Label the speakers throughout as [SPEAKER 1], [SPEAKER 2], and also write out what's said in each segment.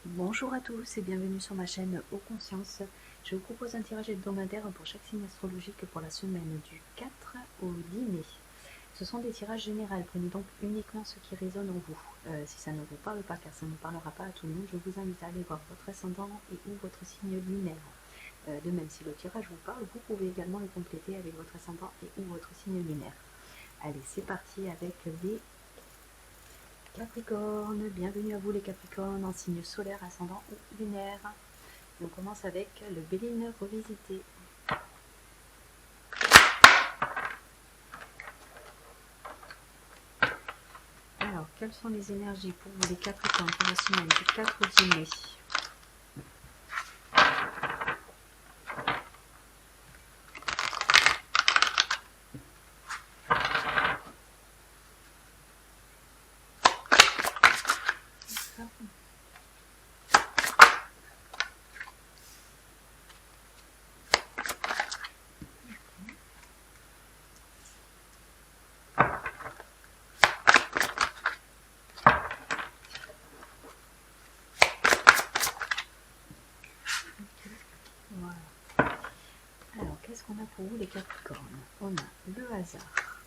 [SPEAKER 1] Bonjour à tous et bienvenue sur ma chaîne Eau Conscience. Je vous propose un tirage hebdomadaire pour chaque signe astrologique pour la semaine du 4 au 10 mai. Ce sont des tirages généraux, prenez donc uniquement ce qui résonne en vous. Si ça ne vous parle pas, car ça ne parlera pas à tout le monde, je vous invite à aller voir votre ascendant et ou votre signe lunaire. De même, si le tirage vous parle, vous pouvez également le compléter avec votre ascendant et ou votre signe lunaire. Allez, c'est parti avec les Capricorne. Bienvenue à vous les Capricornes en signe solaire, ascendant ou lunaire. On commence avec le Béline revisité. Alors, quelles sont les énergies pour vous les Capricornes pour la semaine du 4 au 10 mai? Voilà. Alors, qu'est-ce qu'on a pour vous les Capricornes? On a le hasard,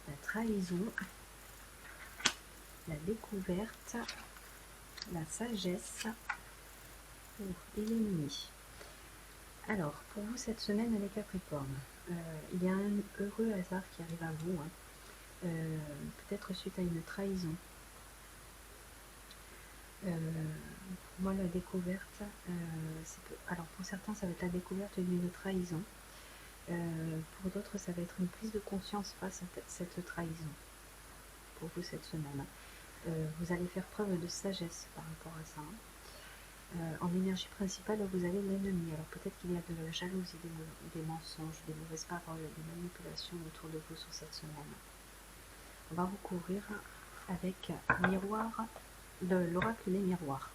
[SPEAKER 1] la trahison, la découverte, la sagesse et l'ennemi. Alors, pour vous cette semaine les Capricornes, il y a un heureux hasard qui arrive à vous, peut-être suite à une trahison. Pour moi, la découverte, alors pour certains, ça va être la découverte d'une trahison. Pour d'autres, ça va être une prise de conscience face à cette trahison. Pour vous cette semaine, vous allez faire preuve de sagesse par rapport à ça. En énergie principale, vous avez l'ennemi. Alors peut-être qu'il y a de la jalousie, des mensonges, des mauvaises paroles, des manipulations autour de vous sur cette semaine. On va vous couvrir avec miroir, l'oracle des miroirs.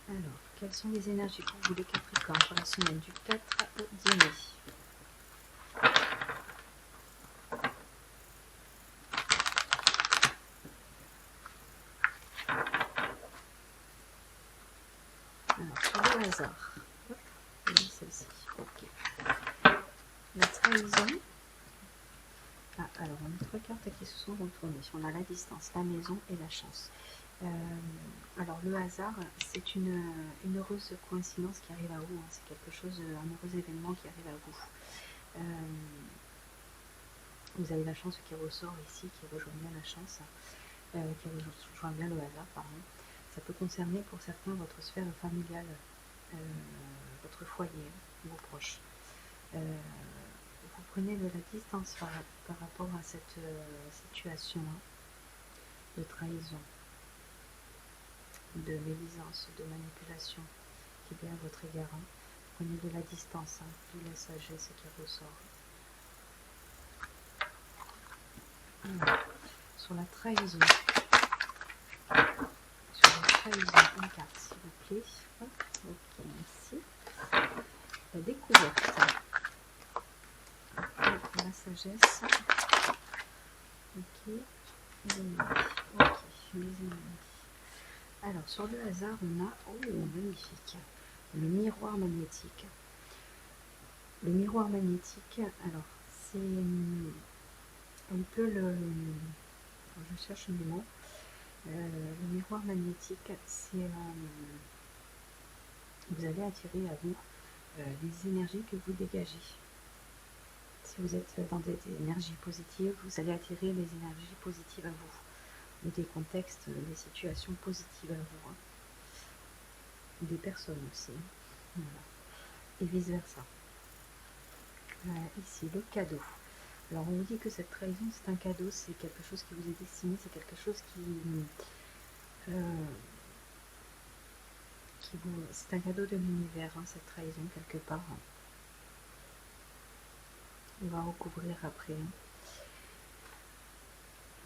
[SPEAKER 1] Alors, quelles sont les énergies pour vous les Capricornes pour la semaine du 4 au 10 mai? Alors, sur le hasard, hop, celle-ci, ok. La trahison. Ah, alors on a trois cartes qui se sont retournées. On a la distance, la maison et la chance. Alors le hasard, c'est une heureuse coïncidence qui arrive à vous. C'est quelque chose, un heureux événement qui arrive à vous. Vous avez la chance qui ressort ici, qui rejoint bien la chance, qui rejoint bien le hasard, pardon. Ça peut concerner pour certains votre sphère familiale, votre foyer, vos proches. Vous prenez de la distance par rapport à cette situation de trahison, de médisance, de manipulation qui est à votre égard. Prenez de la distance, de la sagesse qui ressort. Alors, sur la trahison, une carte s'il vous plaît. Ok, merci. La découverte. La sagesse. Ok. Les ennemis. Ok, les ennemis. Alors, sur le hasard, on a, magnifique, le miroir magnétique. Le miroir magnétique, alors, c'est un peu je cherche mes mots. Le miroir magnétique, c'est, vous allez attirer à vous les énergies que vous dégagez. Si vous êtes dans des énergies positives, vous allez attirer les énergies positives à vous, ou des contextes, des situations positives à vous, des personnes aussi, voilà. Et vice versa. Ici, le cadeau. Alors on vous dit que cette trahison c'est un cadeau, c'est quelque chose qui vous est destiné, c'est quelque chose c'est un cadeau de l'univers, cette trahison quelque part. On va recouvrir après.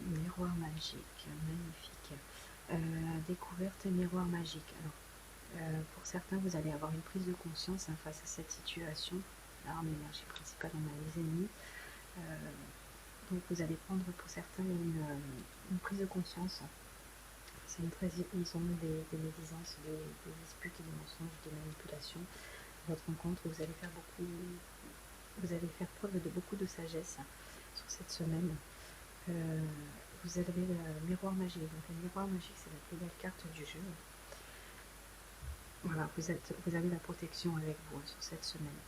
[SPEAKER 1] Miroir magique, magnifique. Découverte miroir magique. Alors, pour certains, vous allez avoir une prise de conscience face à cette situation. Là, en énergie principale, on a les ennemis. Donc, vous allez prendre pour certains une prise de conscience. C'est une trahison des médisances, des disputes, des mensonges, des manipulations. Votre rencontre, vous allez faire preuve de beaucoup de sagesse sur cette semaine. Vous avez le miroir magique. Donc le miroir magique, c'est la plus belle carte du jeu. Voilà, vous avez la protection avec vous sur cette semaine,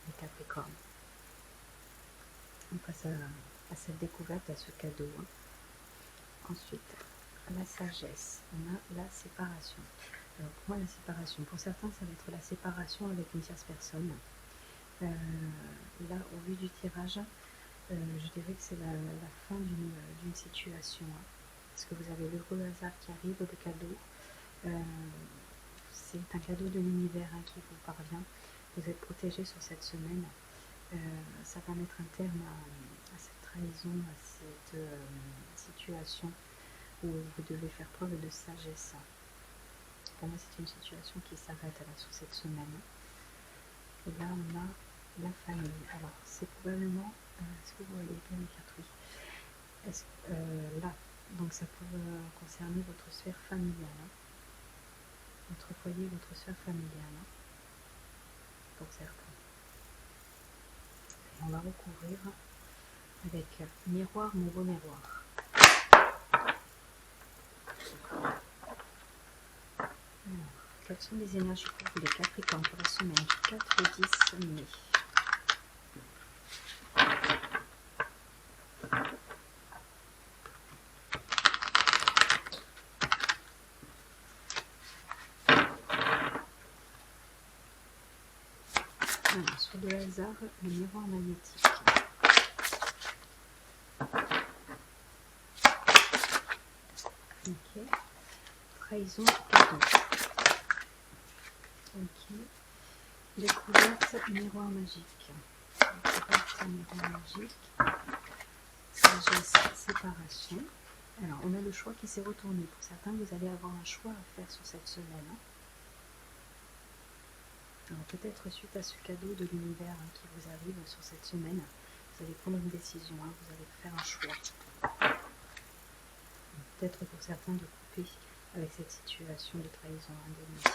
[SPEAKER 1] les Capricornes. On passe à cette découverte, à ce cadeau. Ensuite, la sagesse. On a la séparation. Alors pour moi, la séparation, pour certains, ça va être la séparation avec une tierce personne. Là, au vu du tirage, je dirais que c'est la fin d'une situation. Parce que vous avez l'heureux hasard qui arrive, le cadeau. C'est un cadeau de l'univers qui vous parvient. Vous êtes protégé sur cette semaine. Ça va mettre un terme à cette trahison, à cette situation où vous devez faire preuve de sagesse. Pour moi, c'est une situation qui s'arrête sur cette semaine. Et là, on a la famille. Alors, c'est probablement... est-ce que vous voyez bien les cartes? Oui. Là, donc ça peut concerner votre sphère familiale. Votre foyer, votre sphère familiale. Pour certains. Et on va recouvrir avec miroir, mon beau miroir. Alors, quelles sont les énergies pour vous, les Capricornes, pour la semaine du 4 au 10 mai? Alors, sur le hasard, le miroir magnétique. Ok. Trahison, cadeau. Ok. Découverte, miroir magique. Découverte, miroir magique. Sagesse, séparation. Alors, on a le choix qui s'est retourné. Pour certains, vous allez avoir un choix à faire sur cette semaine. Alors, peut-être suite à ce cadeau de l'univers qui vous arrive sur cette semaine, vous allez prendre une décision, vous allez faire un choix. Peut-être pour certains de couper avec cette situation de trahison indemnisée.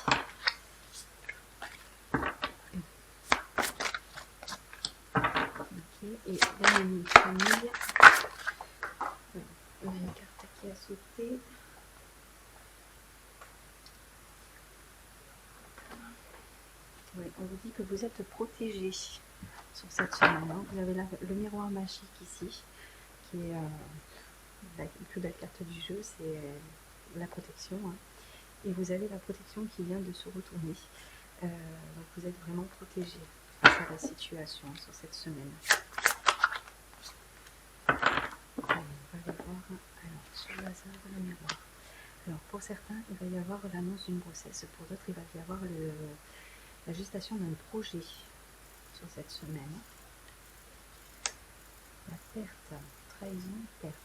[SPEAKER 1] Ok, et la famille. On a une carte qui a sauté. Oui, on vous dit que vous êtes protégé sur cette semaine. Vous avez le miroir magique ici, qui est la plus belle carte du jeu, c'est la protection. Et vous avez la protection qui vient de se retourner. Donc vous êtes vraiment protégé face à la situation sur cette semaine. Alors, on va aller voir sur le hasard le miroir. Alors pour certains, il va y avoir l'annonce d'une grossesse. Pour d'autres, il va y avoir la gestation d'un projet sur cette semaine. La perte, trahison, perte.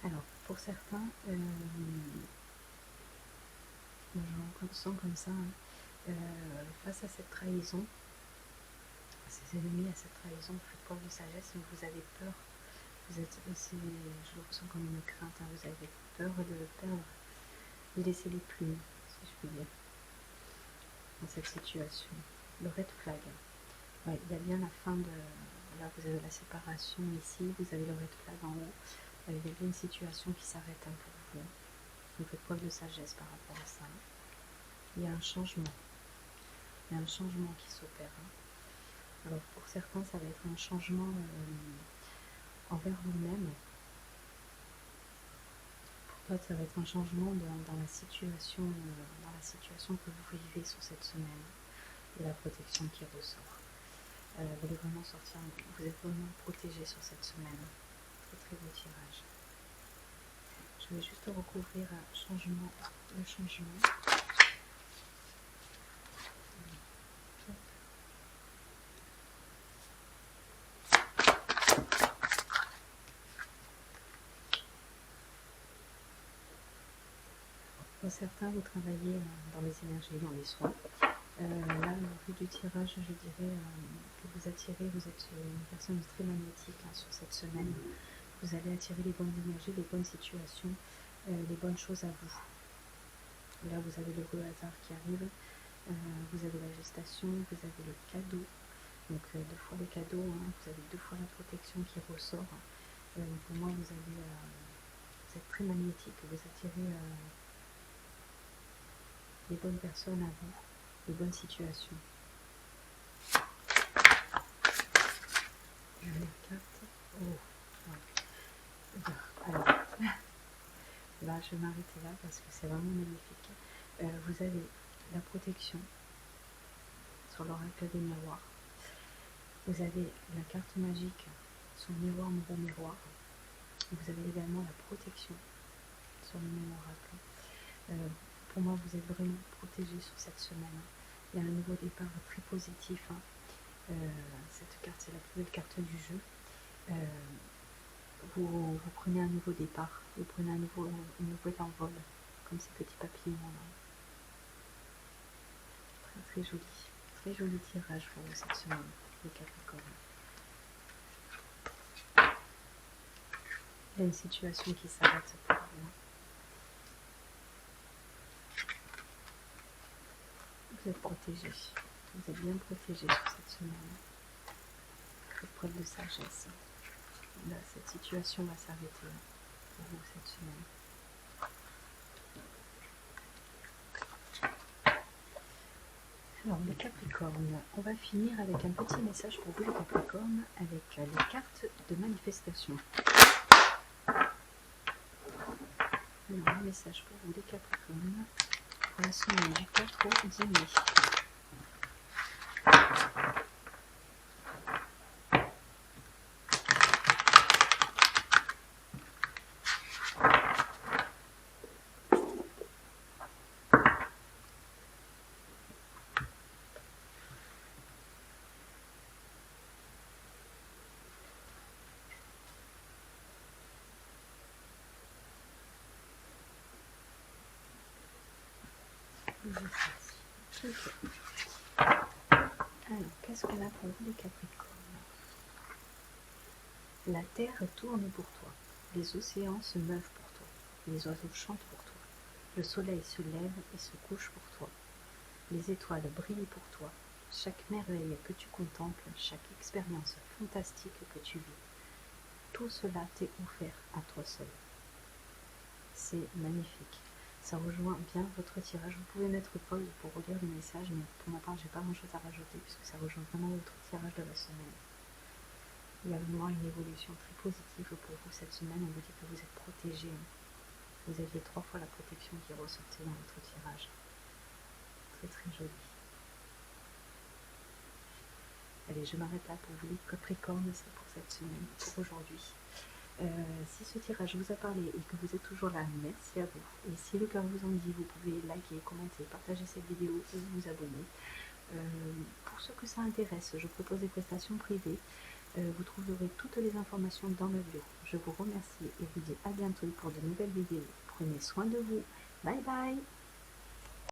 [SPEAKER 1] Alors, pour certains, je ressens comme ça, face à cette trahison, à ces ennemis, à cette trahison, vous faites preuve de sagesse, mais vous avez peur. Je le ressens comme une crainte, vous avez peur de perdre, de laisser les plumes, si je puis dire, dans cette situation. Le red flag. Ouais, il y a bien la fin de... Là, vous avez la séparation ici, vous avez le red flag en haut. Il y a bien une situation qui s'arrête pour vous. Vous faites preuve de sagesse par rapport à ça. Il y a un changement. Il y a un changement qui s'opère. Alors, pour certains, ça va être un changement envers vous-même. Pour d'autres, ça va être un changement dans la situation que vous vivez sur cette semaine. Et la protection qui ressort. Vous allez vraiment sortir, vous êtes vraiment protégé sur cette semaine. Très très beau tirage. Je vais juste recouvrir le changement. Pour certains, vous travaillez dans les énergies, dans les soins. Là, au vu du tirage, je dirais que vous attirez, vous êtes une personne très magnétique sur cette semaine. Vous allez attirer les bonnes énergies, les bonnes situations, les bonnes choses à vous. Là, vous avez le heureux hasard qui arrive, vous avez la gestation, vous avez le cadeau. Donc, 2 fois les cadeaux, hein, vous avez 2 fois la protection qui ressort. Pour moi, vous êtes très magnétique, vous attirez les bonnes personnes à vous, les bonnes situations. Je mets 4. Oh, ouais. Alors, là, je vais m'arrêter là parce que c'est vraiment magnifique. Vous avez la protection sur l'oracle des miroirs. Vous avez la carte magique sur le miroir, nouveau miroir. Vous avez également la protection sur le même oracle. Pour moi, vous êtes vraiment protégé sur cette semaine. Il y a un nouveau départ très positif. Cette carte, c'est la plus belle carte du jeu. Vous prenez un nouveau départ, vous prenez un nouvel envol, comme ces petits papillons là. Très très joli tirage pour vous cette semaine, le Capricorne. Il y a une situation qui s'arrête pour vous. Vous êtes protégé, vous êtes bien protégé sur cette semaine. Faites preuve de sagesse. Là, cette situation va s'arrêter pour vous cette semaine. Alors les Capricornes, on va finir avec un petit message pour vous les Capricornes avec les cartes de manifestation. Alors un message pour vous les Capricornes pour la semaine du 4 au 10 mai. Okay. Alors, qu'est-ce qu'on a pour vous les Capricornes? La terre tourne pour toi, les océans se meuvent pour toi, les oiseaux chantent pour toi, le soleil se lève et se couche pour toi, les étoiles brillent pour toi, chaque merveille que tu contemples, chaque expérience fantastique que tu vis, tout cela t'est offert à toi seul. C'est magnifique. Ça rejoint bien votre tirage. Vous pouvez mettre pause pour relire le message, mais pour ma part, j'ai pas grand chose à rajouter puisque ça rejoint vraiment votre tirage de la semaine. Il y a vraiment une évolution très positive pour vous cette semaine. On vous dit que vous êtes protégé. Vous aviez 3 fois la protection qui ressortait dans votre tirage. Très très joli. Allez, je m'arrête là pour vous les Capricornes, c'est pour cette semaine, pour aujourd'hui. Si ce tirage vous a parlé et que vous êtes toujours là, merci à vous. Et si le cœur vous en dit, vous pouvez liker, commenter, partager cette vidéo ou vous abonner. Pour ceux que ça intéresse, je propose des prestations privées. Vous trouverez toutes les informations dans ma bio. Je vous remercie et vous dis à bientôt pour de nouvelles vidéos. Prenez soin de vous. Bye bye.